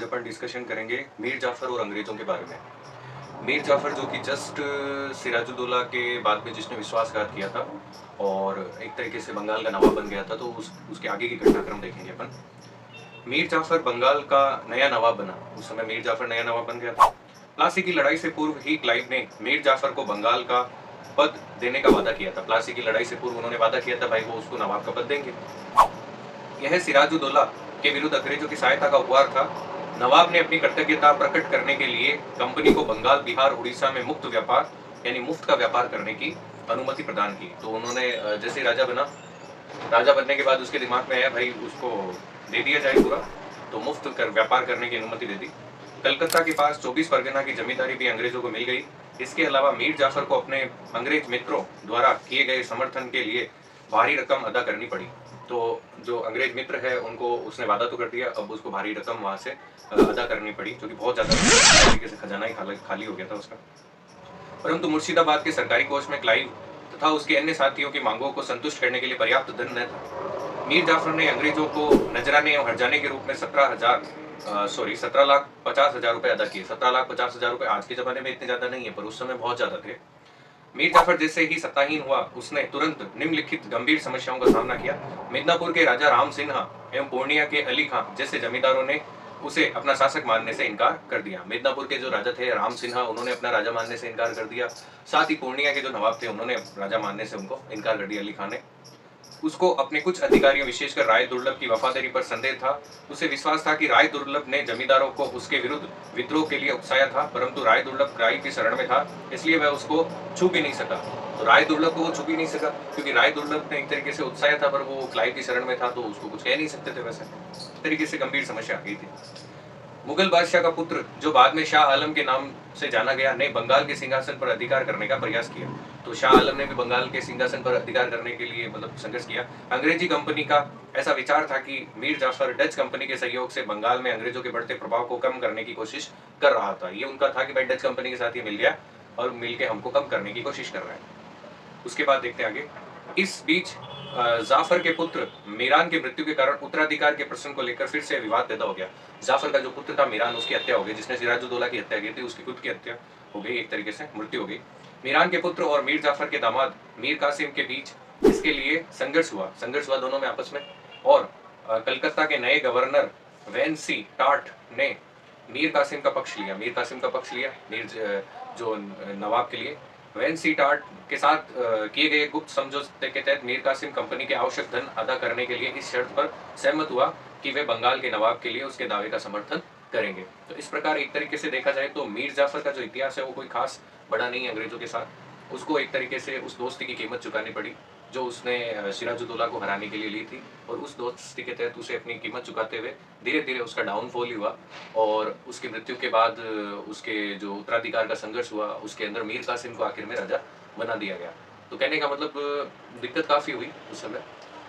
आज अपन डिस्कशन करेंगे मीर जाफर और अंग्रेजों के बारे में। मीर जाफर जो कि जस्ट सिराजुद्दौला के बाद में जिसने विश्वासघात किया था और एक तरीके से बंगाल का नवाब बन गया था, तो उसके आगे की घटनाक्रम देखेंगे अपन। मीर जाफर बंगाल का नया नवाब बना, उस समय मीर जाफर नया नवाब बन गया था। प्लासी की लड़ाई से पूर्व ही क्लाइव ने मीर जाफर को बंगाल का पद देने का वादा किया था। प्लासी की लड़ाई से पूर्व उन्होंने वादा किया था भाई वो उसको नवाब का पद देंगे। यह सिराजुद्दौला के विरुद्ध अंग्रेजों की सहायता का उपहार था। नवाब ने अपनी कृतज्ञता प्रकट करने के लिए कंपनी को बंगाल, बिहार, उड़ीसा में मुक्त व्यापार यानी मुफ्त का व्यापार करने की अनुमति प्रदान की। तो उन्होंने जैसे राजा बना, राजा बनने के बाद उसके दिमाग में आया भाई उसको दे दिया जाए पूरा, तो मुफ्त कर व्यापार करने की अनुमति दे दी। कलकत्ता के पास 24 परगना की जमींदारी भी अंग्रेजों को मिल गई। इसके अलावा मीर जाफर को अपने अंग्रेज मित्रों द्वारा किए गए समर्थन के लिए भारी रकम अदा करनी पड़ी। तो जो अंग्रेज मित्र है उनको उसने वादा तो कर दिया, अब उसको भारी रकम वहां से अदा करनी पड़ी, जो कि बहुत ज्यादा तरीके से खजाना ही खाली हो गया था उसका। परंतु मुर्शिदाबाद के सरकारी कोष में क्लाइव तथा उसके अन्य साथियों की मांगों को संतुष्ट करने के लिए पर्याप्त धन न था। मीर जाफर ने अंग्रेजों को नजराने और हर्जाने के रूप में 17,50,000 रुपए अदा किए। 17,50,000 रुपए आज के जमाने में इतने ज्यादा नहीं है, पर उस समय बहुत ज्यादा थे। मीर जाफर जैसे ही सत्ताहीन हुआ, उसने तुरंत निम्नलिखित गंभीर समस्याओं का सामना किया। मिदनापुर के राजा राम सिन्हा एवं पूर्णिया के अली खां जैसे जमींदारों ने उसे अपना शासक मानने से इनकार कर दिया। मिदनापुर के जो राजा थे राम सिन्हा, उन्होंने अपना राजा मानने से इनकार कर दिया। साथ ही पूर्णिया के जो नवाब थे उन्होंने राजा मानने से उनको इनकार कर दिया। अली खान ने उसको अपने कुछ अधिकारियों विशेषकर राय दुर्लभ की वफादारी पर संदेह था। उसे विश्वास था कि राय दुर्लभ ने जमींदारों को उसके विरुद्ध विद्रोह के लिए उकसाया था, परंतु राय दुर्लभ राय की शरण में था, इसलिए वह उसको छू भी नहीं सका। तो राय दुर्लभ को वो छू भी नहीं सका क्योंकि राय दुर्लभ ने एक तरीके से उत्साह था, पर वो क्लाइव की शरण में था, तो उसको कुछ कह नहीं सकते थे। वैसे तरीके से गंभीर समस्या आ गई थी। मुगल बादशाह का पुत्र जो बाद में शाह आलम के नाम से जाना गया ने बंगाल के सिंहासन पर अधिकार करने का प्रयास किया। तो शाह आलम ने भी बंगाल के सिंहासन पर अधिकार करने के लिए मतलब संघर्ष किया। अंग्रेजी कंपनी का ऐसा विचार था कि मीर जाफर डच कंपनी के सहयोग से बंगाल में अंग्रेजों के बढ़ते प्रभाव को कम करने की कोशिश कर रहा था। ये उनका था कि भाई डच कंपनी के साथ ये मिल गया और मिलके हमको कम करने की कोशिश कर रहा है। उसके बाद देखते हैं आगे। इस बीच जाफर के पुत्र मीरान की मृत्यु के कारण उत्तराधिकार के प्रश्न को लेकर फिर से विवाद पैदा हो गया। जाफर का जो पुत्र था मीरान, उसकी हत्या हो गई, जिसने सिराजुद्दौला की हत्या की थी, उसकी खुद की हत्या हो गई, एक तरीके से मृत्यु हो गई। मीरान के पुत्र और मीर जाफर के दामाद मीर कासिम के बीच इसके लिए संघर्ष हुआ दोनों में आपस में। और कलकत्ता के नए गवर्नर वेंसी टाट ने मीर कासिम का पक्ष लिया जो नवाब के लिए। वेंसी टाट के साथ किए गए गुप्त समझौते के तहत मीर कासिम कंपनी के आवश्यक धन अदा करने के लिए इस शर्त पर सहमत हुआ कि वे बंगाल के नवाब के लिए उसके दावे का समर्थन करेंगे। तो इस प्रकार एक तरीके से देखा जाए तो मीर जाफर का जो इतिहास है वो कोई खास बड़ा नहीं है अंग्रेजों के साथ। उसको एक तरीके से उस दोस्ती की कीमत चुकानी पड़ी जो उसने सिराजुद्दौला को हराने के लिए ली थी, और उस दोस्ती के तहत उसे अपनी कीमत चुकाते हुए धीरे धीरे उसका डाउनफॉल ही हुआ। और उसकी मृत्यु के बाद उसके जो उत्तराधिकार का संघर्ष हुआ, उसके अंदर मीर कासिम को आखिर में राजा बना दिया गया। तो कहने का मतलब दिक्कत काफ़ी हुई उस समय।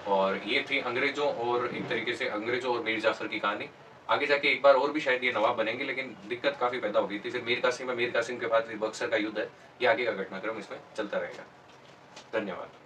और ये थी अंग्रेजों और एक तरीके से अंग्रेजों और मीर जाफर की कहानी। आगे जाके एक बार और भी शायद ये नवाब बनेंगे, लेकिन दिक्कत काफ़ी पैदा हो गई थी। फिर मीर कासिम के बाद फिर बक्सर का युद्ध है, ये आगे का घटनाक्रम इसमें चलता रहेगा। धन्यवाद।